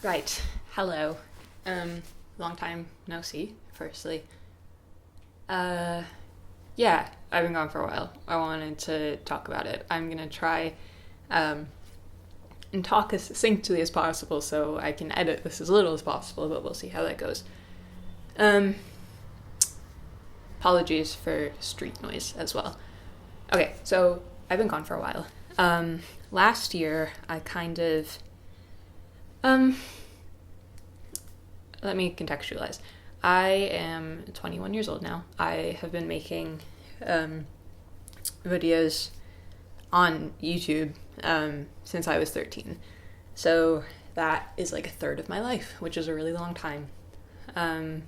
Right. Hello. Long time no see, firstly. Uh, yeah, I've been gone for a while. I wanted to talk about it. I'm gonna try, um, and talk as succinctly as possible so I can edit this as little as possible, but we'll see how that goes. Um, Apologies for street noise as well. Okay, so I've been gone for a while. Last year I kind of, um, let me contextualize. I am 21 years old now. I have been making videos on YouTube since I was 13. So that is like a third of my life, which is a really long time. And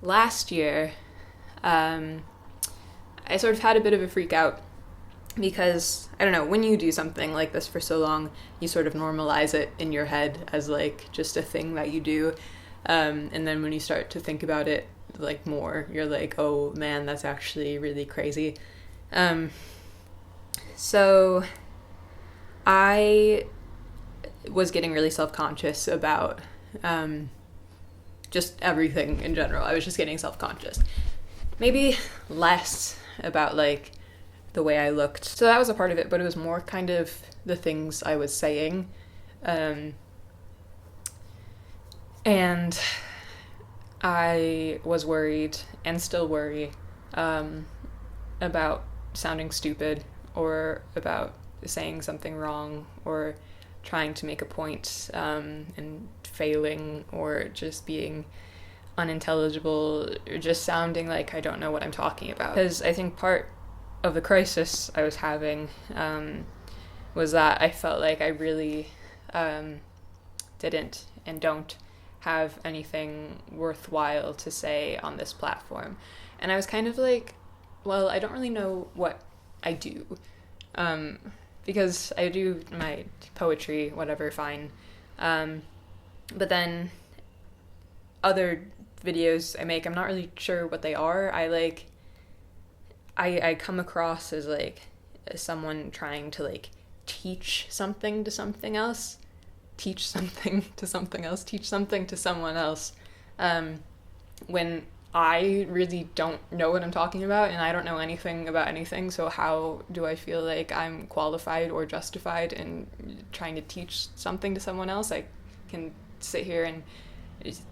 last year, I sort of had a bit of a freak out because, I don't know, when you do something like this for so long, you sort of normalize it in your head as like just a thing that you do. And then when you start to think about it like more, you're like, oh man, that's actually really crazy. So I was getting really self-conscious about just everything in general. I was just getting self-conscious. Maybe less about like the way I looked. So that was a part of it, but it was more kind of the things I was saying. And I was worried and still worry about sounding stupid or about saying something wrong or trying to make a point and failing or just being unintelligible or just sounding like I don't know what I'm talking about. Because I think part of the crisis I was having was that I felt like I really didn't and don't have anything worthwhile to say on this platform. And I was kind of like, well, I don't really know what I do. Because I do my poetry, whatever, fine. But then other videos I make, I'm not really sure what they are. I come across as like someone trying to like teach something to something else, teach something to something else, teach something to someone else, when I really don't know what I'm talking about and I don't know anything about anything. So how do I feel like I'm qualified or justified in trying to teach something to someone else? I can sit here and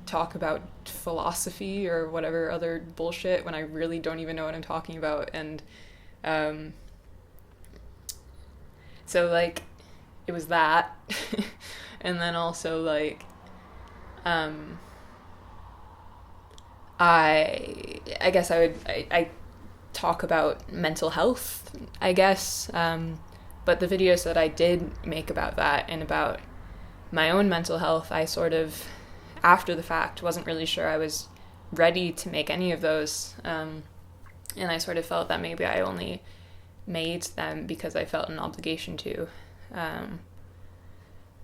talk about philosophy or whatever other bullshit when I really don't even know what I'm talking about. And so like it was that. And then also like I guess I talk about mental health, I guess, but the videos that I did make about that and about my own mental health, I sort of, after the fact, wasn't really sure I was ready to make any of those, and I sort of felt that maybe I only made them because I felt an obligation to,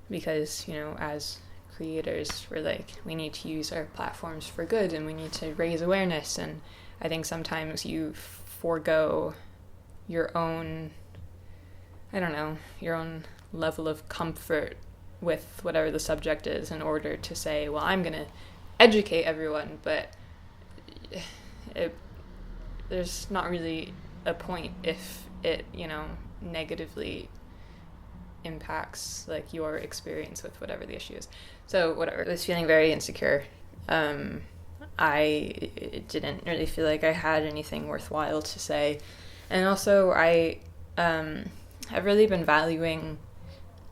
because, you know, as creators, we're like, we need to use our platforms for good and we need to raise awareness, and I think sometimes you forego your own, I don't know, your own level of comfort with whatever the subject is in order to say, well, I'm gonna educate everyone, but there's not really a point if it, you know, negatively impacts like your experience with whatever the issue is. So whatever, I was feeling very insecure. I didn't really feel like I had anything worthwhile to say, and also I have really been valuing,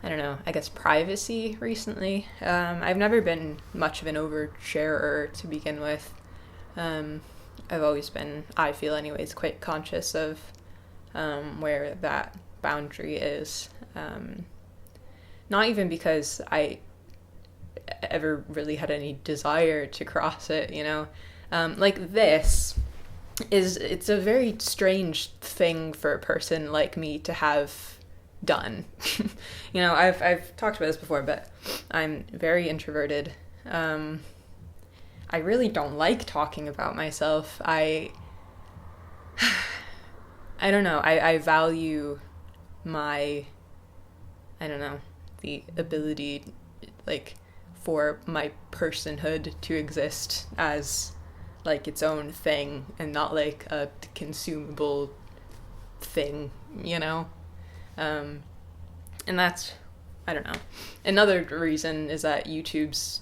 I don't know, I guess privacy recently. I've never been much of an oversharer to begin with. I've always been, I feel anyways, quite conscious of where that boundary is. Not even because I ever really had any desire to cross it, you know. Like this it's a very strange thing for a person like me to have done. You know, I've talked about this before, but I'm very introverted. I really don't like talking about myself. I don't know. I value my, I don't know, the ability, like, for my personhood to exist as, like, its own thing and not, like, a consumable thing, you know? And that's, I don't know. Another reason is that YouTube's,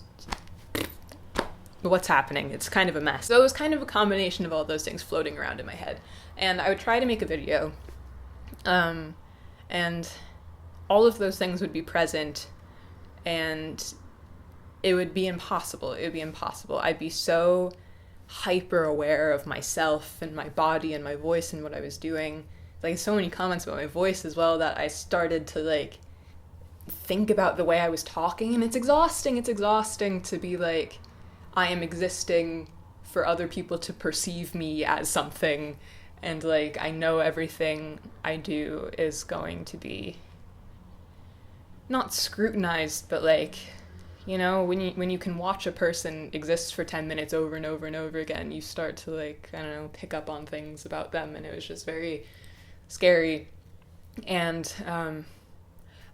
what's happening? It's kind of a mess. So it was kind of a combination of all those things floating around in my head. And I would try to make a video, and all of those things would be present, and it would be impossible. It would be impossible. I'd be so hyper aware of myself and my body and my voice and what I was doing. Like, so many comments about my voice as well that I started to, like, think about the way I was talking, and it's exhausting. It's exhausting to be like, I am existing for other people to perceive me as something, and, like, I know everything I do is going to be not scrutinized, but, like, you know, when you can watch a person exist for 10 minutes over and over and over again, you start to, like, I don't know, pick up on things about them, and it was just very scary. And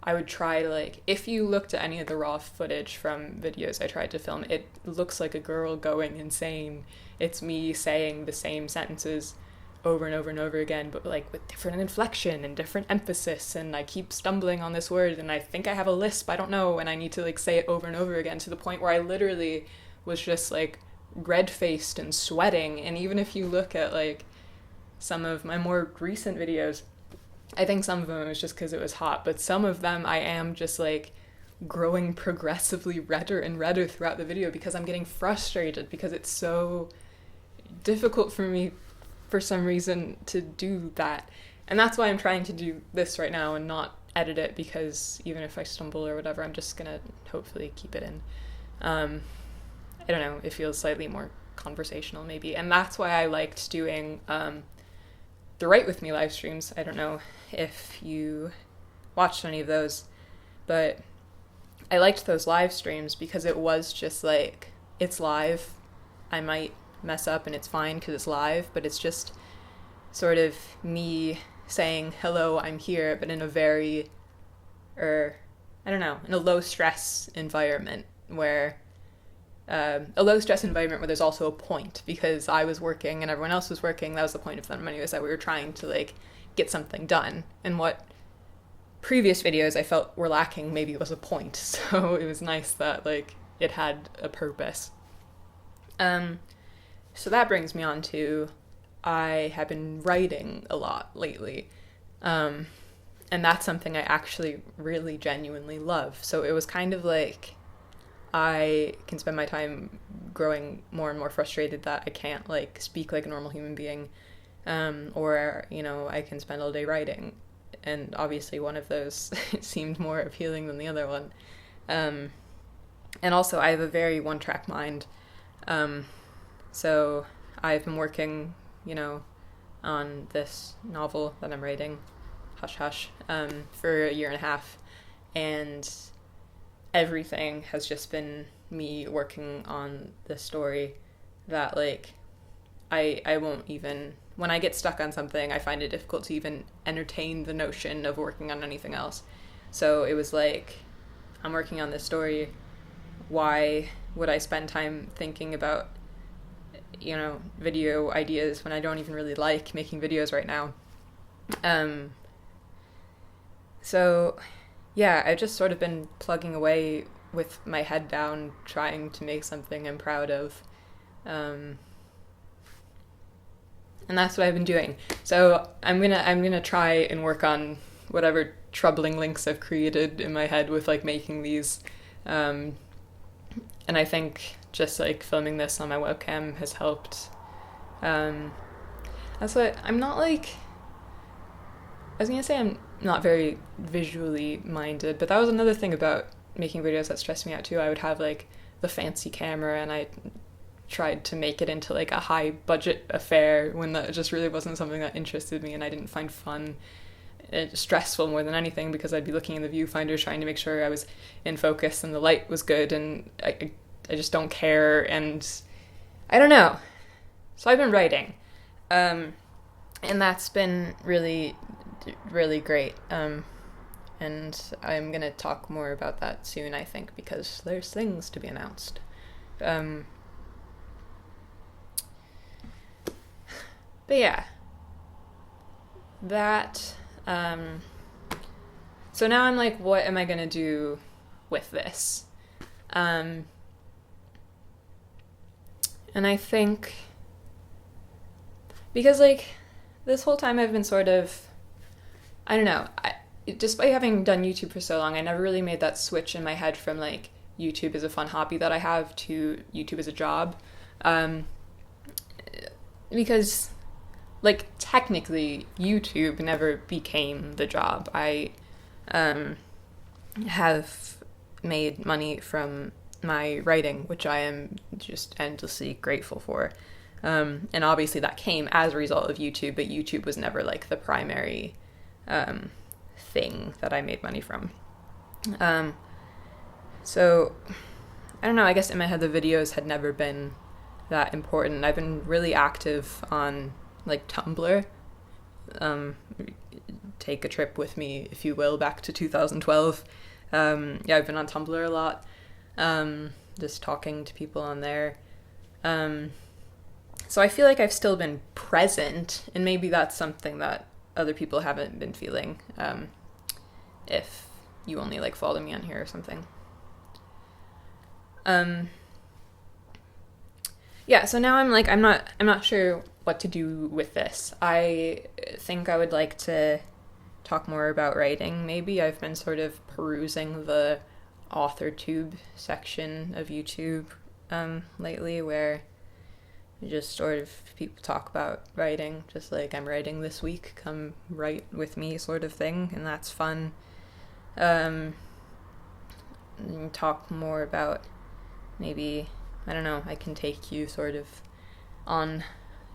I would try to, like, if you looked at any of the raw footage from videos I tried to film, it looks like a girl going insane. It's me saying the same sentences over and over and over again, but, like, with different inflection and different emphasis, and I keep stumbling on this word, and I think I have a lisp, I don't know, and I need to, like, say it over and over again, to the point where I literally was just, like, red-faced and sweating. And even if you look at, like, some of my more recent videos, I think some of them it was just because it was hot, but some of them I am just, like, growing progressively redder and redder throughout the video because I'm getting frustrated, because it's so difficult for me for some reason to do that. And that's why I'm trying to do this right now and not edit it, because even if I stumble or whatever, I'm just gonna hopefully keep it in. I don't know, it feels slightly more conversational maybe, and that's why I liked doing the Write With Me live streams. I don't know if you watched any of those, but I liked those live streams because it was just like, it's live, I might mess up and it's fine because it's live, but it's just sort of me saying, hello, I'm here, but in a very, I don't know, in a low stress environment where, there's also a point, because I was working and everyone else was working. That was the point of them anyways, that we were trying to, like, get something done. And what previous videos I felt were lacking maybe was a point. So it was nice that, like, it had a purpose. So that brings me on to, I have been writing a lot lately. And that's something I actually really genuinely love. So it was kind of like, I can spend my time growing more and more frustrated that I can't, like, speak like a normal human being, or, you know, I can spend all day writing, and obviously one of those seemed more appealing than the other one. And also I have a very one-track mind, so I've been working, you know, on this novel that I'm writing, Hush Hush, for a year and a half, and everything has just been me working on the story that, like, I won't even, when I get stuck on something, I find it difficult to even entertain the notion of working on anything else. So it was like, I'm working on this story, why would I spend time thinking about, you know, video ideas when I don't even really like making videos right now? So yeah, I've just sort of been plugging away with my head down, trying to make something I'm proud of. And that's what I've been doing. So I'm gonna try and work on whatever troubling links I've created in my head with, like, making these. And I think just, like, filming this on my webcam has helped. That's what, I'm not, like, I was gonna say I'm not very visually minded, but that was another thing about making videos that stressed me out too. I would have, like, the fancy camera, and I tried to make it into, like, a high budget affair when that just really wasn't something that interested me and I didn't find fun. It's stressful more than anything, because I'd be looking in the viewfinder trying to make sure I was in focus and the light was good, and I just don't care, and I don't know. So I've been writing, and that's been really, really great. and I'm gonna talk more about that soon, I think, because there's things to be announced. But yeah, that, so now I'm like, what am I gonna do with this? And I think, because like, this whole time I've been sort of, I don't know, despite having done YouTube for so long, I never really made that switch in my head from like YouTube is a fun hobby that I have to YouTube as a job. Because like technically YouTube never became the job. I have made money from my writing, which I am just endlessly grateful for. And obviously that came as a result of YouTube, but YouTube was never like the primary thing that I made money from. So I don't know, I guess in my head the videos had never been that important. I've been really active on like Tumblr. Take a trip with me, if you will, back to 2012. Yeah, I've been on Tumblr a lot, just talking to people on there. So I feel like I've still been present, and maybe that's something that other people haven't been feeling, if you only like follow me on here or something. Yeah, so now I'm like, I'm not sure what to do with this. I think I would like to talk more about writing. Maybe I've been sort of perusing the AuthorTube section of YouTube lately, where just sort of people talk about writing, just like I'm writing this week, come write with me sort of thing, and that's fun. Talk more about, maybe, I don't know, I can take you sort of on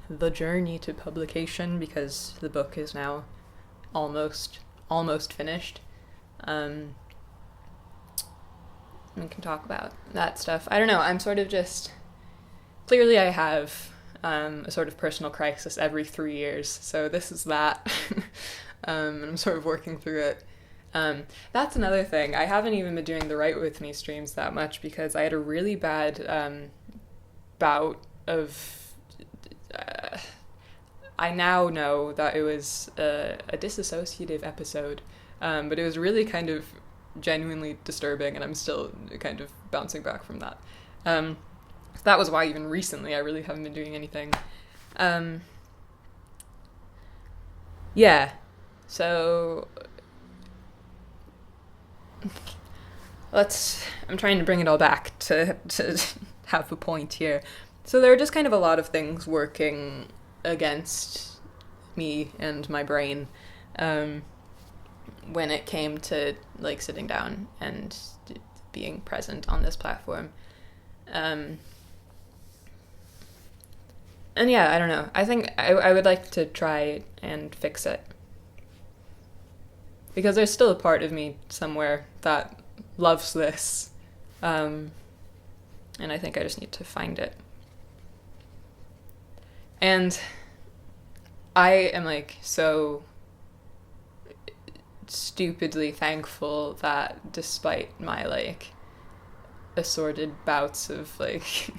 the journey to publication, because the book is now almost finished. We can talk about that stuff. I don't know, I'm sort of just, clearly I have a sort of personal crisis every 3 years, so this is that. And I'm sort of working through it. That's another thing. I haven't even been doing the Write With Me streams that much, because I had a really bad bout of... I now know that it was a disassociative episode, but it was really kind of genuinely disturbing, and I'm still kind of bouncing back from that. That was why even recently I really haven't been doing anything. Yeah, so I'm trying to bring it all back to have a point here. So there are just kind of a lot of things working against me and my brain when it came to like sitting down and being present on this platform. And yeah, I don't know. I think I would like to try and fix it, because there's still a part of me somewhere that loves this, and I think I just need to find it. And I am like so stupidly thankful that despite my like assorted bouts of like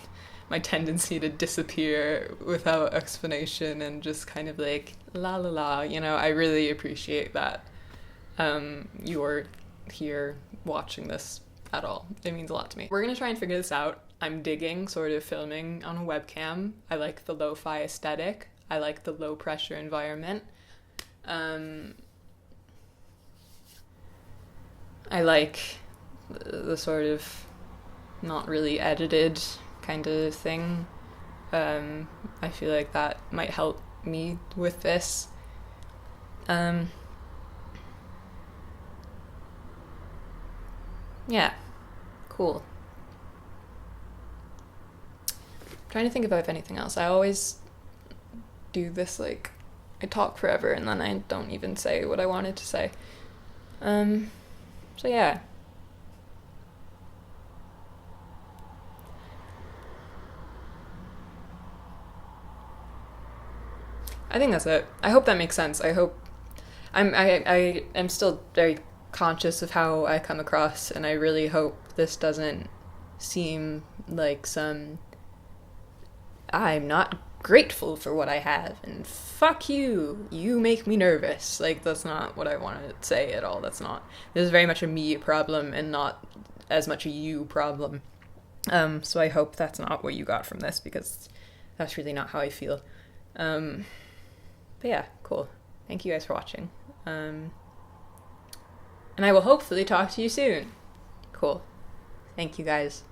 my tendency to disappear without explanation and just kind of like la la la, you know, I really appreciate that you're here watching this at all. It means a lot to me. We're gonna try and figure this out. I'm digging sort of filming on a webcam. I like the lo-fi aesthetic. I like the low pressure environment. I like the sort of not really edited kind of thing. I feel like that might help me with this. Yeah, cool. I'm trying to think about if anything else. I always do this, like, I talk forever and then I don't even say what I wanted to say. So yeah. I think that's it. I hope that makes sense. I hope I am still very conscious of how I come across, and I really hope this doesn't seem like some I'm not grateful for what I have and fuck you, you make me nervous. Like, that's not what I want to say at all. This is very much a me problem and not as much a you problem. So I hope that's not what you got from this, because that's really not how I feel. But yeah, cool. Thank you guys for watching. And I will hopefully talk to you soon. Cool. Thank you guys.